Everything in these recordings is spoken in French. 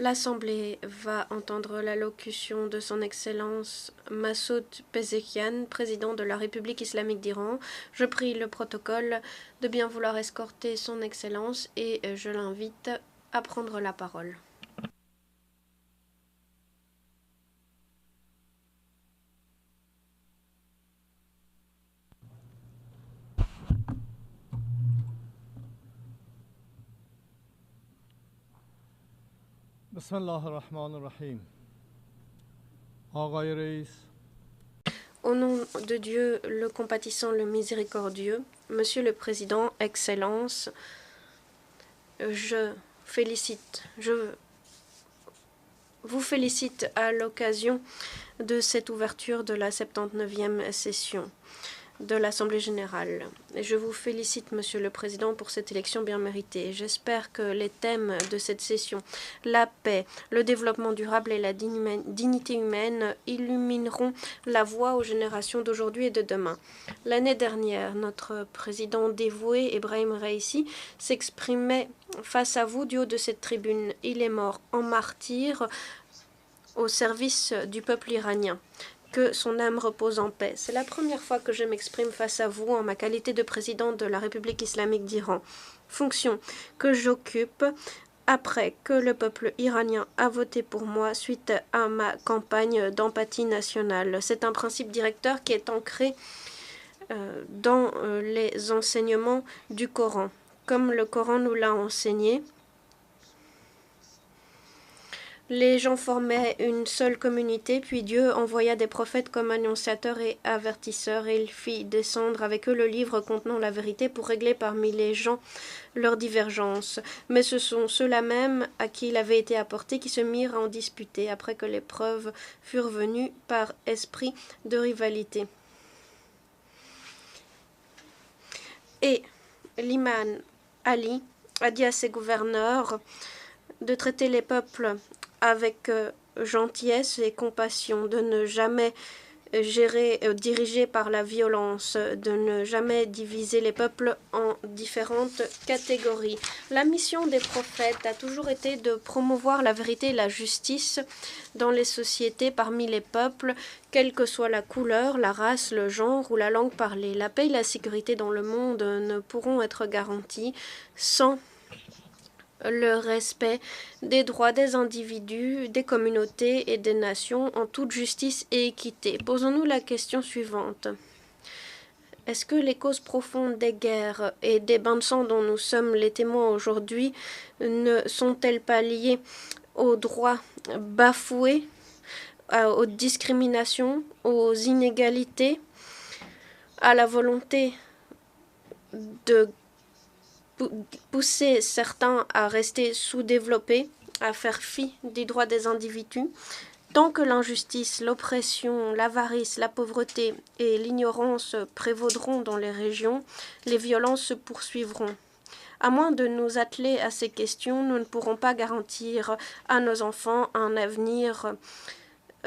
L'Assemblée va entendre l'allocution de son Excellence Massoud Pezeshkian, président de la République islamique d'Iran. Je prie le protocole de bien vouloir escorter son Excellence et je l'invite à prendre la parole. Bismillah ar-Rahman ar-Rahim. Aghay Reis. Au nom de Dieu, le compatissant, le miséricordieux, Monsieur le Président, Excellence, je vous félicite à l'occasion de cette ouverture de la 79e session de l'Assemblée générale. Et je vous félicite, Monsieur le Président, pour cette élection bien méritée. J'espère que les thèmes de cette session, la paix, le développement durable et la dignité humaine, illumineront la voie aux générations d'aujourd'hui et de demain. L'année dernière, notre président dévoué, Ebrahim Raïssi, s'exprimait face à vous du haut de cette tribune. Il est mort en martyr au service du peuple iranien. Que son âme repose en paix. C'est la première fois que je m'exprime face à vous en ma qualité de président de la République islamique d'Iran, fonction que j'occupe après que le peuple iranien a voté pour moi suite à ma campagne d'empathie nationale. C'est un principe directeur qui est ancré dans les enseignements du Coran. Comme le Coran nous l'a enseigné, les gens formaient une seule communauté, puis Dieu envoya des prophètes comme annonciateurs et avertisseurs, et il fit descendre avec eux le livre contenant la vérité pour régler parmi les gens leurs divergences. Mais ce sont ceux-là même à qui il avait été apporté qui se mirent à en disputer après que les preuves furent venues par esprit de rivalité. Et l'imam Ali a dit à ses gouverneurs de traiter les peuples avec gentillesse et compassion, de ne jamais diriger par la violence, de ne jamais diviser les peuples en différentes catégories. La mission des prophètes a toujours été de promouvoir la vérité et la justice dans les sociétés parmi les peuples, quelle que soit la couleur, la race, le genre ou la langue parlée. La paix et la sécurité dans le monde ne pourront être garanties sans le respect des droits des individus, des communautés et des nations en toute justice et équité. Posons-nous la question suivante. Est-ce que les causes profondes des guerres et des bains de sang dont nous sommes les témoins aujourd'hui ne sont-elles pas liées aux droits bafoués, aux discriminations, aux inégalités, à la volonté de pousser certains à rester sous-développés, à faire fi des droits des individus? Tant que l'injustice, l'oppression, l'avarice, la pauvreté et l'ignorance prévaudront dans les régions, les violences se poursuivront. À moins de nous atteler à ces questions, nous ne pourrons pas garantir à nos enfants un avenir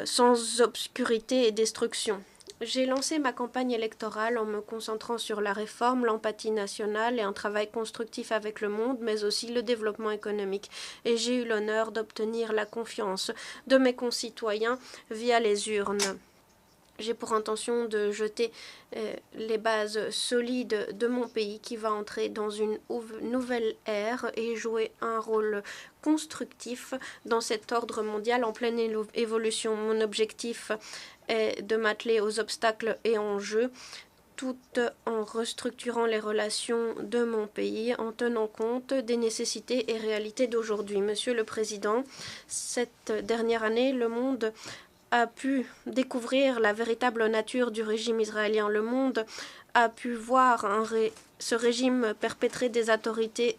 sans obscurité et destruction. J'ai lancé ma campagne électorale en me concentrant sur la réforme, l'empathie nationale et un travail constructif avec le monde, mais aussi le développement économique. Et j'ai eu l'honneur d'obtenir la confiance de mes concitoyens via les urnes. J'ai pour intention de jeter les bases solides de mon pays qui va entrer dans une nouvelle ère et jouer un rôle constructif dans cet ordre mondial en pleine évolution. Mon objectif est de m'atteler aux obstacles et enjeux tout en restructurant les relations de mon pays, en tenant compte des nécessités et réalités d'aujourd'hui. Monsieur le Président, cette dernière année, le monde a pu découvrir la véritable nature du régime israélien. Le monde a pu voir ce régime perpétrer des atrocités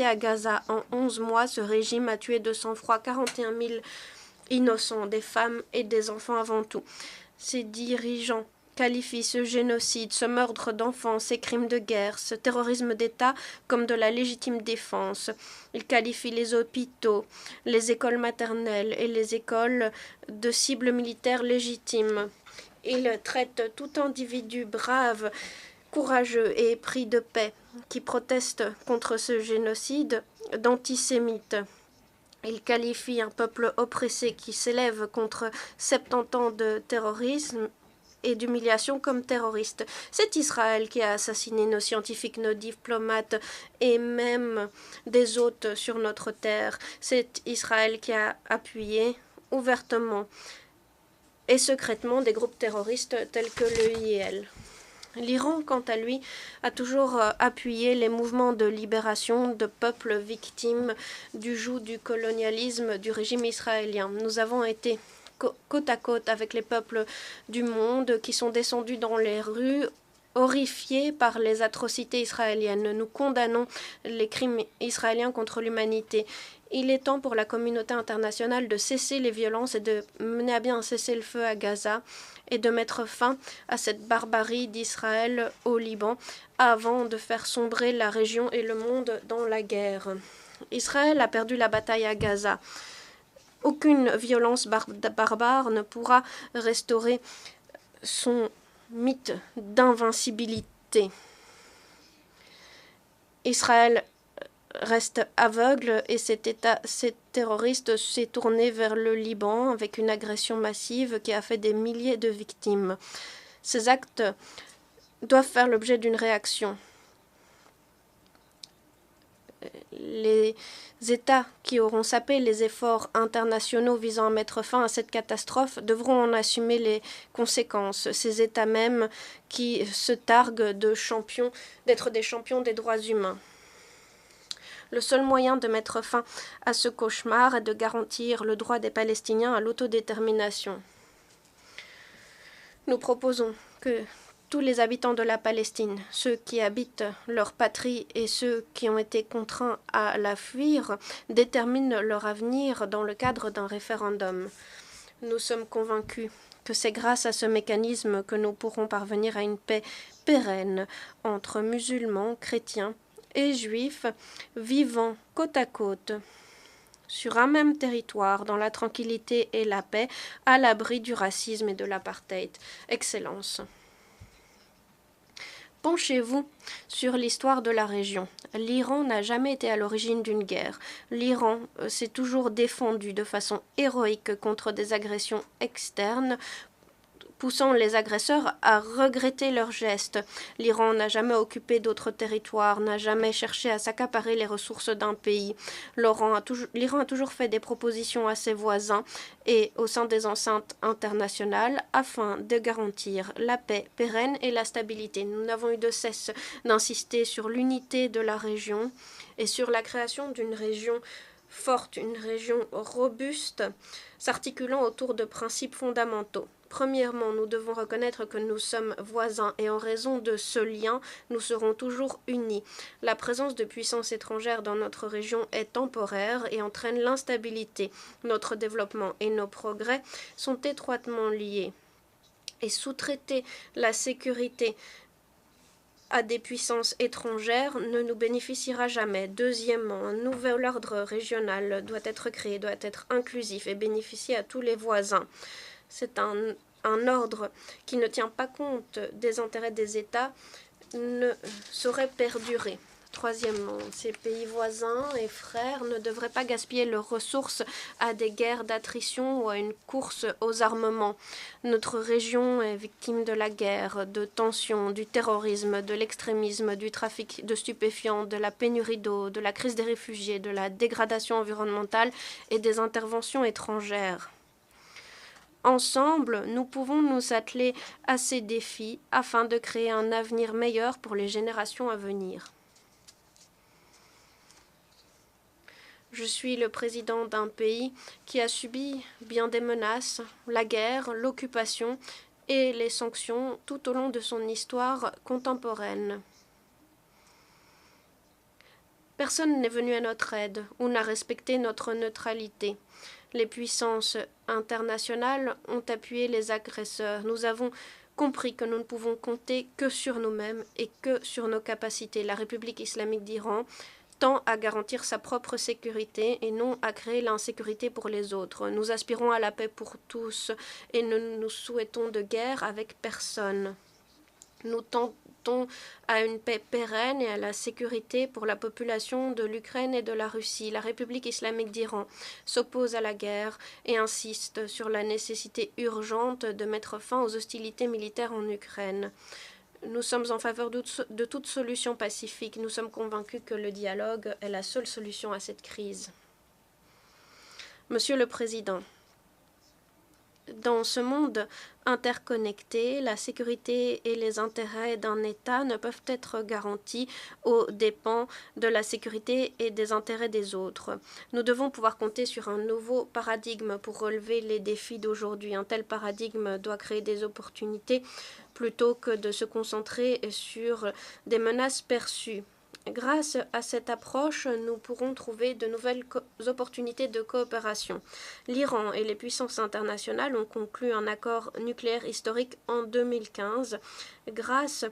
à Gaza. En 11 mois, ce régime a tué de sang-froid 41 000 innocents, des femmes et des enfants avant tout. Ses dirigeants qualifient ce génocide, ce meurtre d'enfants, ces crimes de guerre, ce terrorisme d'État comme de la légitime défense. Ils qualifient les hôpitaux, les écoles maternelles et les écoles de cibles militaires légitimes. Ils traitent tout individu brave, courageux et épris de paix qui proteste contre ce génocide d'antisémites. Il qualifie un peuple oppressé qui s'élève contre 70 ans de terrorisme et d'humiliation comme terroriste. C'est Israël qui a assassiné nos scientifiques, nos diplomates et même des hôtes sur notre terre. C'est Israël qui a appuyé ouvertement et secrètement des groupes terroristes tels que l'EIL. L'Iran, quant à lui, a toujours appuyé les mouvements de libération de peuples victimes du joug du colonialisme du régime israélien. Nous avons été côte à côte avec les peuples du monde qui sont descendus dans les rues, horrifiés par les atrocités israéliennes. Nous condamnons les crimes israéliens contre l'humanité. Il est temps pour la communauté internationale de cesser les violences et de mener à bien un cessez-le-feu à Gaza et de mettre fin à cette barbarie d'Israël au Liban avant de faire sombrer la région et le monde dans la guerre. Israël a perdu la bataille à Gaza. Aucune violence barbare ne pourra restaurer son mythe d'invincibilité. Israël reste aveugle et cet terroriste s'est tourné vers le Liban avec une agression massive qui a fait des milliers de victimes. Ces actes doivent faire l'objet d'une réaction. Les États qui auront sapé les efforts internationaux visant à mettre fin à cette catastrophe devront en assumer les conséquences. Ces États mêmes qui se targuent d'être des champions des droits humains. Le seul moyen de mettre fin à ce cauchemar est de garantir le droit des Palestiniens à l'autodétermination. Nous proposons que tous les habitants de la Palestine, ceux qui habitent leur patrie et ceux qui ont été contraints à la fuir, déterminent leur avenir dans le cadre d'un référendum. Nous sommes convaincus que c'est grâce à ce mécanisme que nous pourrons parvenir à une paix pérenne entre musulmans, chrétiens et juifs vivant côte à côte sur un même territoire, dans la tranquillité et la paix, à l'abri du racisme et de l'apartheid. Excellence. Penchez-vous sur l'histoire de la région. L'Iran n'a jamais été à l'origine d'une guerre. L'Iran s'est toujours défendu de façon héroïque contre des agressions externes, poussant les agresseurs à regretter leurs gestes. L'Iran n'a jamais occupé d'autres territoires, n'a jamais cherché à s'accaparer les ressources d'un pays. L'Iran a toujours fait des propositions à ses voisins et au sein des enceintes internationales afin de garantir la paix pérenne et la stabilité. Nous n'avons eu de cesse d'insister sur l'unité de la région et sur la création d'une région forte, une région robuste, s'articulant autour de principes fondamentaux. Premièrement, nous devons reconnaître que nous sommes voisins et en raison de ce lien, nous serons toujours unis. La présence de puissances étrangères dans notre région est temporaire et entraîne l'instabilité. Notre développement et nos progrès sont étroitement liés. Et sous-traiter la sécurité à des puissances étrangères ne nous bénéficiera jamais. Deuxièmement, un nouvel ordre régional doit être créé, doit être inclusif et bénéficier à tous les voisins. C'est un ordre qui ne tient pas compte des intérêts des États ne saurait perdurer. Troisièmement, ces pays voisins et frères ne devraient pas gaspiller leurs ressources à des guerres d'attrition ou à une course aux armements. Notre région est victime de la guerre, de tensions, du terrorisme, de l'extrémisme, du trafic de stupéfiants, de la pénurie d'eau, de la crise des réfugiés, de la dégradation environnementale et des interventions étrangères. Ensemble, nous pouvons nous atteler à ces défis afin de créer un avenir meilleur pour les générations à venir. Je suis le président d'un pays qui a subi bien des menaces, la guerre, l'occupation et les sanctions tout au long de son histoire contemporaine. Personne n'est venu à notre aide ou n'a respecté notre neutralité. Les puissances internationales ont appuyé les agresseurs. Nous avons compris que nous ne pouvons compter que sur nous-mêmes et que sur nos capacités. La République islamique d'Iran tend à garantir sa propre sécurité et non à créer l'insécurité pour les autres. Nous aspirons à la paix pour tous et ne nous souhaitons de guerre avec personne. Nous tentons à une paix pérenne et à la sécurité pour la population de l'Ukraine et de la Russie. La République islamique d'Iran s'oppose à la guerre et insiste sur la nécessité urgente de mettre fin aux hostilités militaires en Ukraine. Nous sommes en faveur de toute solution pacifique. Nous sommes convaincus que le dialogue est la seule solution à cette crise. Monsieur le Président, dans ce monde interconnecté, la sécurité et les intérêts d'un État ne peuvent être garantis aux dépens de la sécurité et des intérêts des autres. Nous devons pouvoir compter sur un nouveau paradigme pour relever les défis d'aujourd'hui. Un tel paradigme doit créer des opportunités plutôt que de se concentrer sur des menaces perçues. Grâce à cette approche, nous pourrons trouver de nouvelles opportunités de coopération. L'Iran et les puissances internationales ont conclu un accord nucléaire historique en 2015. Grâce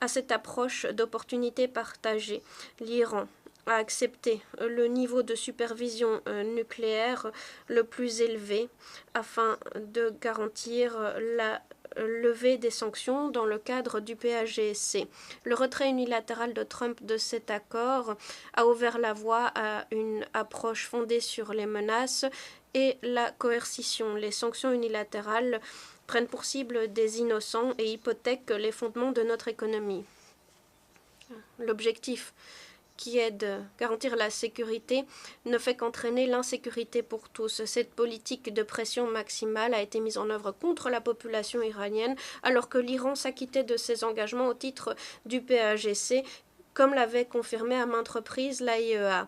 à cette approche d'opportunités partagées, l'Iran a accepté le niveau de supervision nucléaire le plus élevé afin de garantir la levée des sanctions dans le cadre du PAGSC. Le retrait unilatéral de Trump de cet accord a ouvert la voie à une approche fondée sur les menaces et la coercition. Les sanctions unilatérales prennent pour cible des innocents et hypothèquent les fondements de notre économie. L'objectif, qui est de garantir la sécurité, ne fait qu'entraîner l'insécurité pour tous. Cette politique de pression maximale a été mise en œuvre contre la population iranienne, alors que l'Iran s'acquittait de ses engagements au titre du PAGC, comme l'avait confirmé à maintes reprises l'AIEA.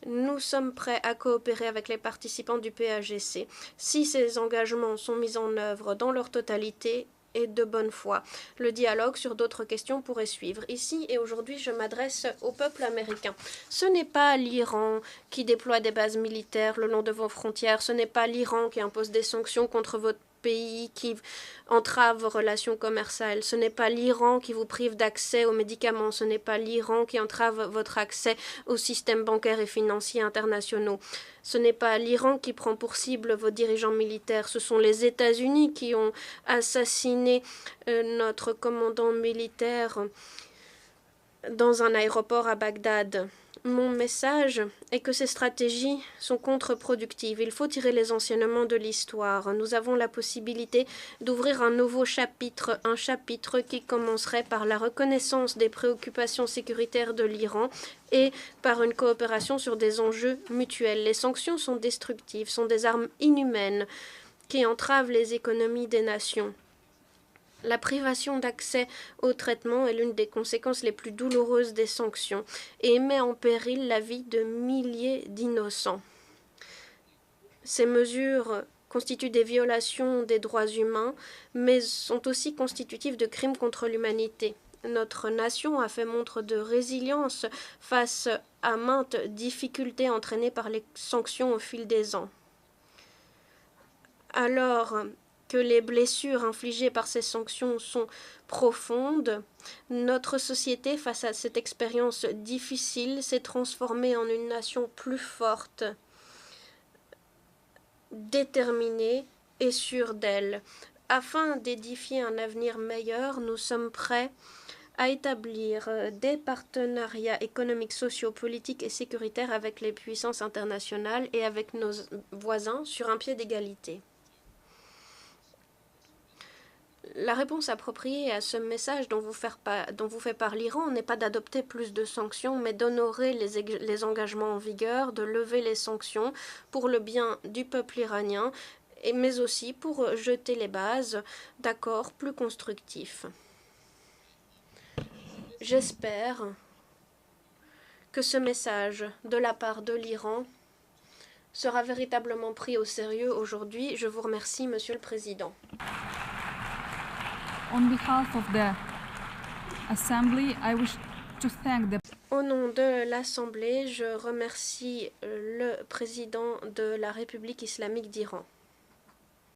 Nous sommes prêts à coopérer avec les participants du PAGC si ces engagements sont mis en œuvre dans leur totalité et de bonne foi. Le dialogue sur d'autres questions pourrait suivre. Ici et aujourd'hui, je m'adresse au peuple américain. Ce n'est pas l'Iran qui déploie des bases militaires le long de vos frontières. Ce n'est pas l'Iran qui impose des sanctions contre votre pays, qui entrave vos relations commerciales. Ce n'est pas l'Iran qui vous prive d'accès aux médicaments. Ce n'est pas l'Iran qui entrave votre accès aux systèmes bancaires et financiers internationaux. Ce n'est pas l'Iran qui prend pour cible vos dirigeants militaires. Ce sont les États-Unis qui ont assassiné notre commandant militaire dans un aéroport à Bagdad. Mon message est que ces stratégies sont contre-productives. Il faut tirer les enseignements de l'histoire. Nous avons la possibilité d'ouvrir un nouveau chapitre, un chapitre qui commencerait par la reconnaissance des préoccupations sécuritaires de l'Iran et par une coopération sur des enjeux mutuels. Les sanctions sont destructives, sont des armes inhumaines qui entravent les économies des nations. La privation d'accès au traitement est l'une des conséquences les plus douloureuses des sanctions et met en péril la vie de milliers d'innocents. Ces mesures constituent des violations des droits humains, mais sont aussi constitutives de crimes contre l'humanité. Notre nation a fait montre de résilience face à maintes difficultés entraînées par les sanctions au fil des ans. Alors que les blessures infligées par ces sanctions sont profondes, notre société, face à cette expérience difficile, s'est transformée en une nation plus forte, déterminée et sûre d'elle. Afin d'édifier un avenir meilleur, nous sommes prêts à établir des partenariats économiques, sociaux, politiques et sécuritaires avec les puissances internationales et avec nos voisins sur un pied d'égalité. La réponse appropriée à ce message dont vous fait part l'Iran n'est pas d'adopter plus de sanctions, mais d'honorer les engagements en vigueur, de lever les sanctions pour le bien du peuple iranien, mais aussi pour jeter les bases d'accords plus constructifs. J'espère que ce message de la part de l'Iran sera véritablement pris au sérieux aujourd'hui. Je vous remercie, Monsieur le Président. On behalf of the Assembly, I wish to thank the... Au nom de l'Assemblée, je remercie le président de la République islamique d'Iran.